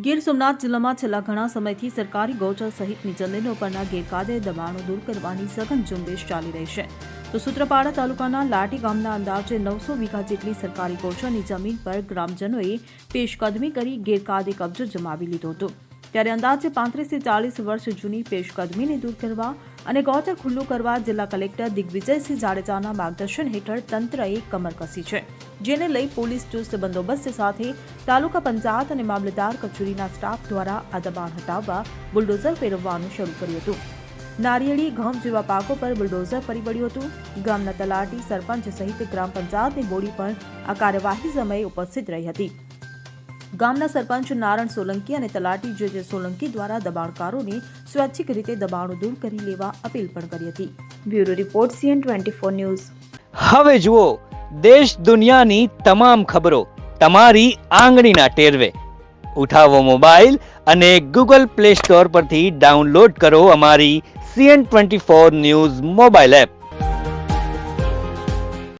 ગીર સોમનાથ જિલ્લામાં છેલ્લા ઘણા સમયથી સરકારી ગૌચર સહિતની જમીનો પરના ગેરકાયદે દબાણો દૂર કરવાની સઘન ઝુંબેશ ચાલી રહી છે. તો સૂત્રાપાડા તાલુકાના લાટી ગામના અંદાજે 900 વીઘા જેટલી સરકારી ગૌચરની જમીન પર ગ્રામજનોએ પેશકદમી કરી ગેરકાયદે કબજો જમાવી લીધો હતો. ત્યારે અંદાજે 35 થી 40 વર્ષ જૂની પેશકદમીને દૂર કરવા અને ગૌચર ખુલ્લું કરવા જિલ્લા કલેક્ટર દિગ્વિજયસિંહ જાડેજાના માર્ગદર્શન હેઠળ તંત્રએ કમર કસી છે, જેને લઈ પોલીસ ચુસ્ત બંદોબસ્ત સાથે તાલુકા પંચાયત અને મામલતદાર કચેરીના સ્ટાફ દ્વારા આ દબાણ હટાવવા બુલડોઝર ફેરવવાનું શરૂ કર્યું હતું. નારિયેળી, ઘઉં જેવા પાકો પર બુલડોઝર ફરી વળ્યું હતું. ગામના તલાટી, સરપંચ સહિત ગ્રામ પંચાયતની બોડી પણ આ કાર્યવાહી સમયે ઉપસ્થિત રહી હતી. ગામના સરપંચ નારણ સોલંકી અને તલાટી જે સોલંકી દ્વારા દબાણકારોને સ્વૈચ્છિક રીતે દબાણો દૂર કરી લેવા અપીલ પણ કરી હતી. Bureau report CN24 news. હવે જુઓ દેશ દુનિયાની તમામ ખબરો તમારી આંગળીના ટેરવે. ઉઠાવો મોબાઈલ અને Google Play Store પરથી ડાઉનલોડ કરો અમારી CN24 ન્યૂઝ મોબાઈલ એપ.